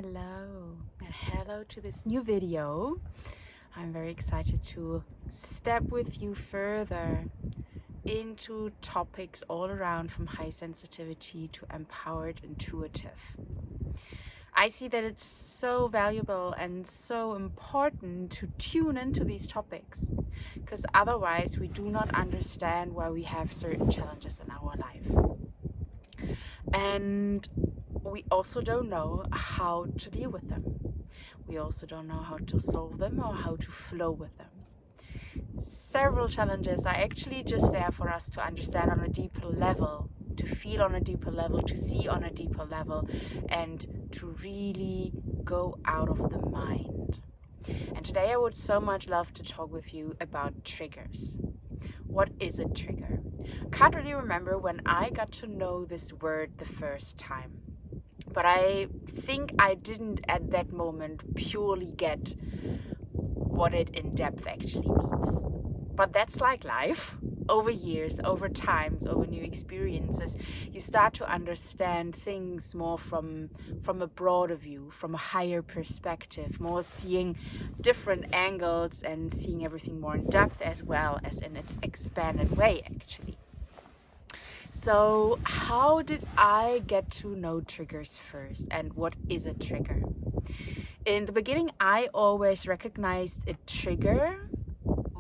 Hello and hello to this new video. I'm very excited to step with you further into topics all around from high sensitivity to empowered intuitive. I see that it's so valuable and so important to tune into these topics, because otherwise we do not understand why we have certain challenges in our life. And we also don't know how to deal with them. We also don't know how to solve them or how to flow with them. Several challenges are actually just there for us to understand on a deeper level, to feel on a deeper level, to see on a deeper level, and to really go out of the mind. And today I would so much love to talk with you about triggers. What is a trigger? I can't really remember when I got to know this word the first time, but I think I didn't at that moment purely get what it in depth actually means. But that's like life. Over years, over times, over new experiences, you start to understand things more from a broader view, from a higher perspective, more seeing different angles and seeing everything more in depth as well as in its expanded way actually. So how did I get to know triggers first, and what is a trigger? In the beginning, I always recognized a trigger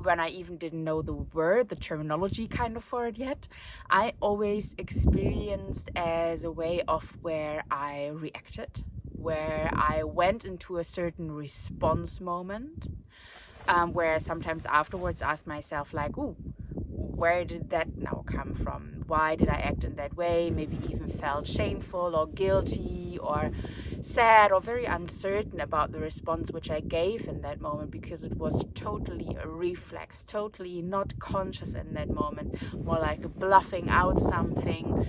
when I even didn't know the word, the terminology kind of for it yet. I always experienced as a way of where I reacted, where I went into a certain response moment, where I sometimes afterwards ask myself like, ooh, where did that now come from? Why did I act in that way? Maybe even felt shameful or guilty or sad or very uncertain about the response which I gave in that moment, because it was totally a reflex, totally not conscious in that moment, more like bluffing out something,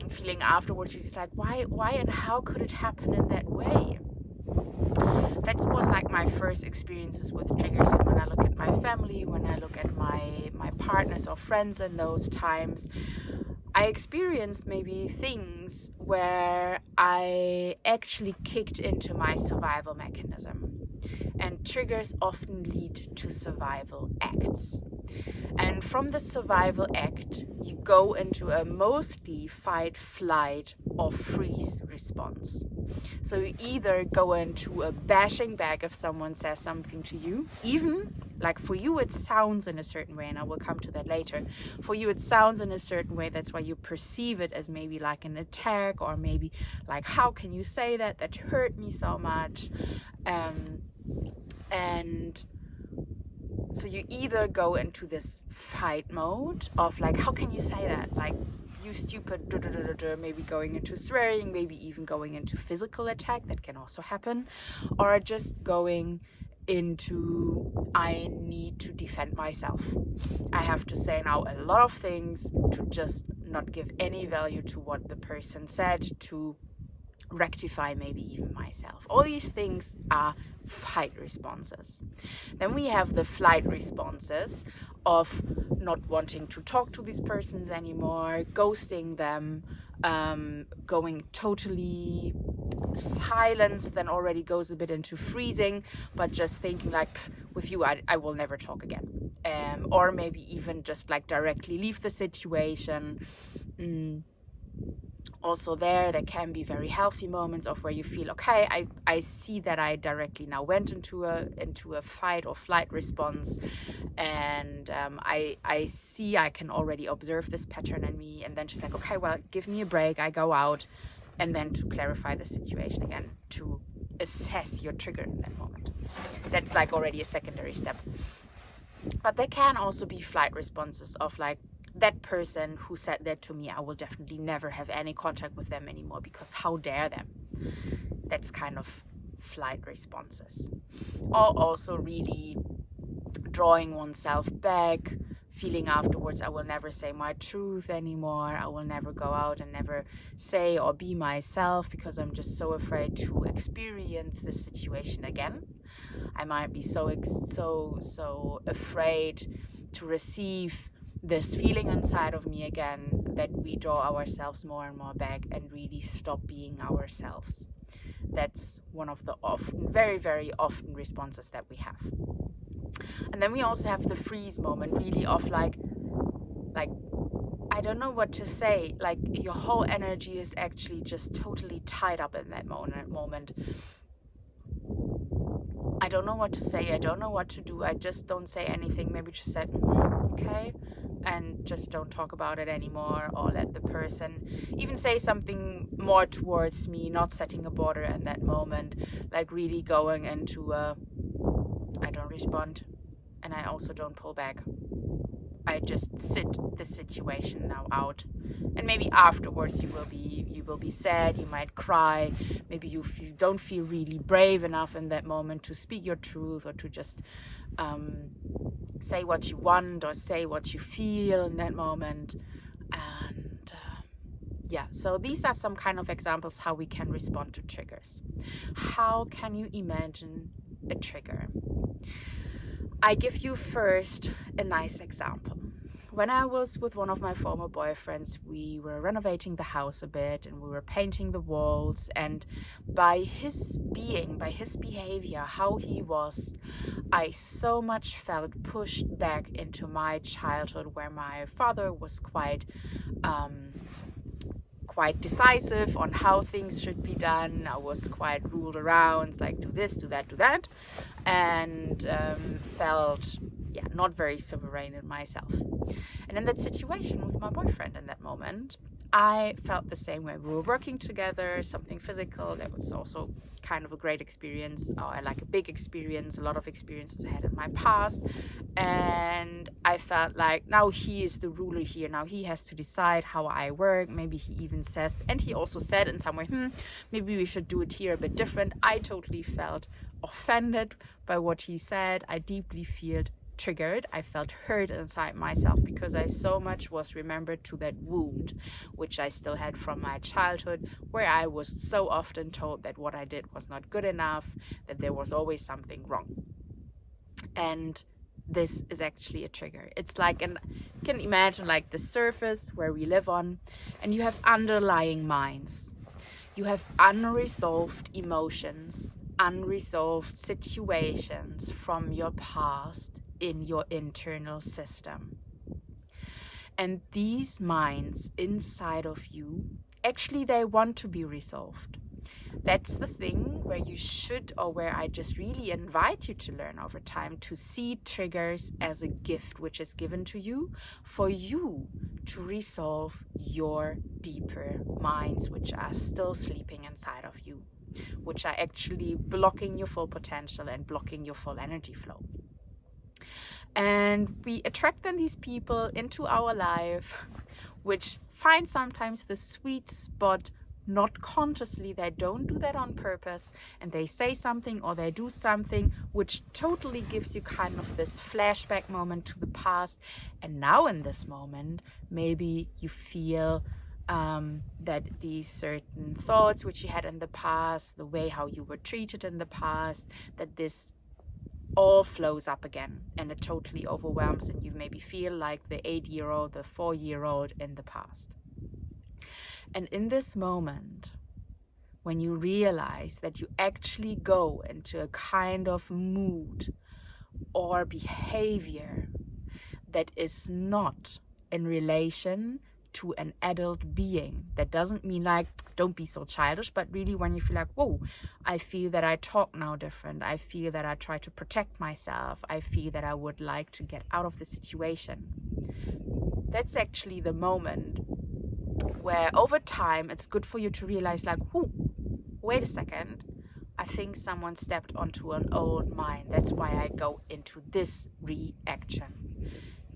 feeling afterwards you're just like, why and how could it happen in that way? That was like my first experiences with triggers. And when I look at my family, when I look at my partners or friends in those times, I experienced maybe things where I actually kicked into my survival mechanism. And triggers often lead to survival acts. And from the survival act, you go into a mostly fight, flight, or freeze response. So you either go into a bashing back if someone says something to you, even like for you it sounds in a certain way, and I will come to that later. For you it sounds in a certain way, that's why you perceive it as maybe like an attack, or maybe like, how can you say that? That hurt me so much. And so you either go into this fight mode of like, how can you say that? Like, you stupid, maybe going into swearing, maybe even going into physical attack, that can also happen, or just going into, I need to defend myself. I have to say now a lot of things to just not give any value to what the person said, to rectify maybe even myself. All these things are fight responses. Then we have the flight responses of not wanting to talk to these persons anymore, ghosting them, going totally silence, then already goes a bit into freezing, but just thinking like, with you I will never talk again, or maybe even just like directly leave the situation. Also there can be very healthy moments of where you feel, okay, I see that I directly now went into a fight or flight response, and I see I can already observe this pattern in me, and then just like, okay, well, give me a break, I go out, and then to clarify the situation again, to assess your trigger in that moment. That's like already a secondary step. But there can also be flight responses of like, that person who said that to me, I will definitely never have any contact with them anymore, because how dare them? That's kind of flight responses. Or also really drawing oneself back, feeling afterwards, I will never say my truth anymore, I will never go out and never say or be myself, because I'm just so afraid to experience this situation again. I might be so afraid to receive this feeling inside of me again, that we draw ourselves more and more back and really stop being ourselves. That's one of the very, very often responses that we have. And then we also have the freeze moment, really of like I don't know what to say. Like your whole energy is actually just totally tied up in that moment. I don't know what to say. I don't know what to do. I just don't say anything. Maybe just say, okay, and just don't talk about it anymore, or let the person even say something more towards me, not setting a border in that moment, like really going into I don't respond, and I also don't pull back. I just sit the situation now out, and maybe afterwards you will be sad, you might cry, maybe you don't feel really brave enough in that moment to speak your truth, or to just say what you want, or say what you feel in that moment. And yeah, so these are some kind of examples how we can respond to triggers. How can you imagine a trigger? I give you first a nice example. When I was with one of my former boyfriends, we were renovating the house a bit, and we were painting the walls, and by his behavior, how he was, I so much felt pushed back into my childhood, where my father was quite decisive on how things should be done. I was quite ruled around, like do this, do that, and felt not very sovereign in myself. And in that situation with my boyfriend in that moment, I felt the same way. We were working together, something physical. That was also kind of a great experience, or like a big experience, a lot of experiences I had in my past. And I felt like now he is the ruler here. Now he has to decide how I work. Maybe he even says, and he also said in some way, maybe we should do it here a bit different. I totally felt offended by what he said. I deeply felt triggered. I felt hurt inside myself, because I so much was remembered to that wound which I still had from my childhood, where I was so often told that what I did was not good enough, that there was always something wrong. And this is actually a trigger. It's like, you can imagine like the surface where we live on, and you have underlying minds. You have unresolved emotions, unresolved situations from your past in your internal system. And these minds inside of you, actually they want to be resolved. That's the thing where you should, or where I just really invite you to learn over time, to see triggers as a gift which is given to you for you to resolve your deeper minds which are still sleeping inside of you, which are actually blocking your full potential and blocking your full energy flow. And we attract then these people into our life which find sometimes the sweet spot, not consciously. They don't do that on purpose, and they say something or they do something which totally gives you kind of this flashback moment to the past. And now in this moment, maybe you feel that these certain thoughts which you had in the past, the way how you were treated in the past, that this all flows up again, and it totally overwhelms, and you maybe feel like the 8-year-old, the 4-year-old in the past. And in this moment, when you realize that you actually go into a kind of mood or behavior that is not in relation to an adult being, that doesn't mean like don't be so childish, but really when you feel like, whoa, I feel that I talk now different, I feel that I try to protect myself, I feel that I would like to get out of the situation. That's actually the moment where over time it's good for you to realize like, whoa, wait a second, I think someone stepped onto an old mind. That's why I go into this reaction.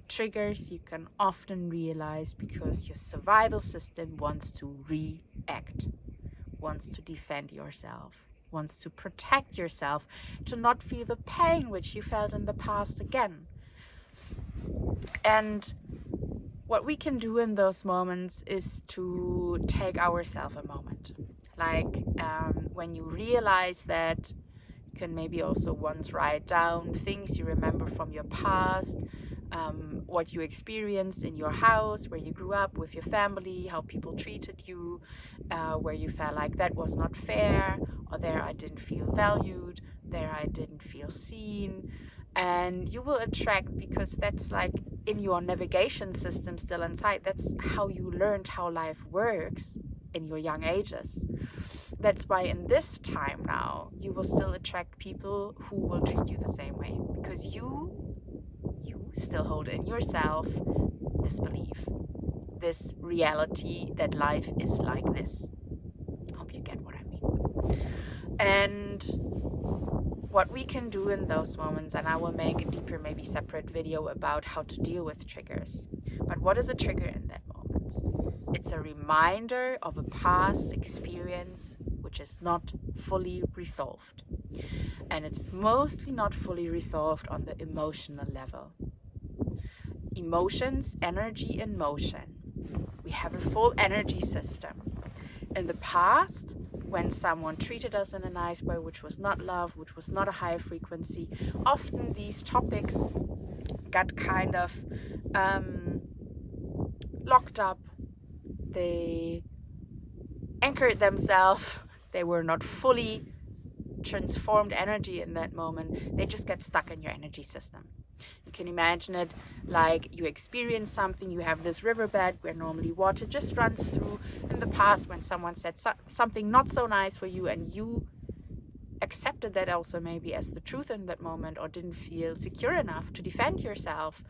Triggers you can often realize because your survival system wants to react, wants to defend yourself, wants to protect yourself, to not feel the pain which you felt in the past again. And what we can do in those moments is to take ourselves a moment. Like when you realize that, you can maybe also once write down things you remember from your past, what you experienced in your house, where you grew up with your family, how people treated you, where you felt like that was not fair, or there I didn't feel valued, there I didn't feel seen. And you will attract, because that's like in your navigation system still inside, that's how you learned how life works in your young ages. That's why in this time now, you will still attract people who will treat you the same way, because you still hold in yourself this belief, this reality that life is like this. Hope you get what I mean. And what we can do in those moments, and I will make a deeper, maybe separate video about how to deal with triggers. But what is a trigger in that moment? It's a reminder of a past experience which is not fully resolved. And it's mostly not fully resolved on the emotional level. Emotions, energy, and motion. We have a full energy system. In the past, when someone treated us in a nice way, which was not love, which was not a high frequency, often these topics got kind of locked up. They anchored themselves. They were not fully transformed energy in that moment. They just get stuck in your energy system. You can imagine it like you experience something, you have this riverbed where normally water just runs through. In the past, when someone said something not so nice for you, and you accepted that also maybe as the truth in that moment, or didn't feel secure enough to defend yourself,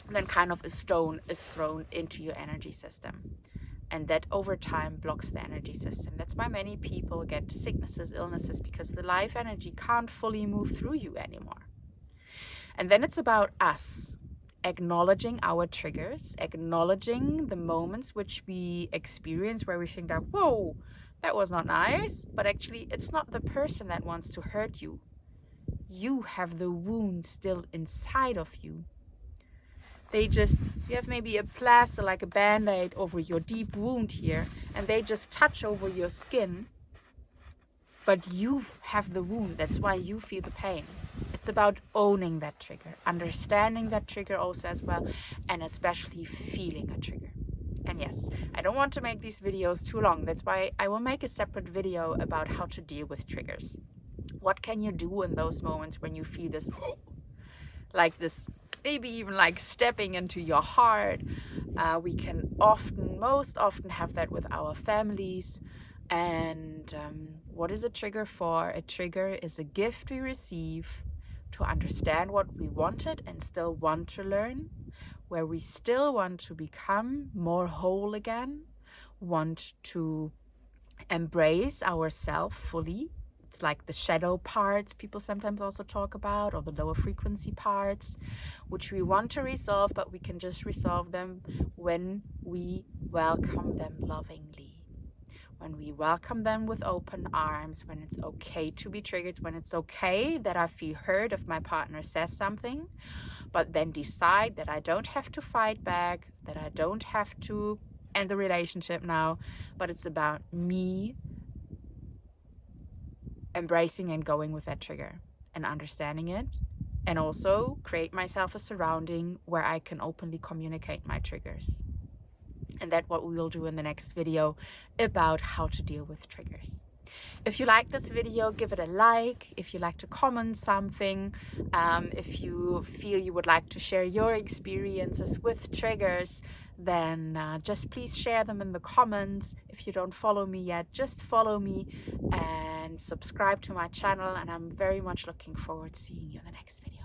then kind of a stone is thrown into your energy system. And that over time blocks the energy system. That's why many people get sicknesses, illnesses, because the life energy can't fully move through you anymore. And then it's about us acknowledging our triggers, acknowledging the moments which we experience where we think that, whoa, that was not nice. But actually, it's not the person that wants to hurt you. You have the wound still inside of you. You have maybe a plaster, like a band-aid over your deep wound here, and they just touch over your skin. But you have the wound. That's why you feel the pain. It's about owning that trigger, understanding that trigger also as well, and especially feeling a trigger. And yes, I don't want to make these videos too long. That's why I will make a separate video about how to deal with triggers. What can you do in those moments when you feel this, like this, maybe even like stepping into your heart? We can most often have that with our families. And what is a trigger for? A trigger is a gift we receive to understand what we wanted and still want to learn, where we still want to become more whole again, want to embrace ourselves fully. It's like the shadow parts people sometimes also talk about, or the lower frequency parts, which we want to resolve, but we can just resolve them when we welcome them lovingly. When we welcome them with open arms, when it's okay to be triggered, when it's okay that I feel hurt if my partner says something, but then decide that I don't have to fight back, that I don't have to end the relationship now, but it's about me embracing and going with that trigger and understanding it, and also create myself a surrounding where I can openly communicate my triggers. And that's what we will do in the next video about how to deal with triggers. If you like this video, give it a like. If you like to comment something, if you feel you would like to share your experiences with triggers, then just please share them in the comments. If you don't follow me yet, just follow me and subscribe to my channel. And I'm very much looking forward to seeing you in the next video.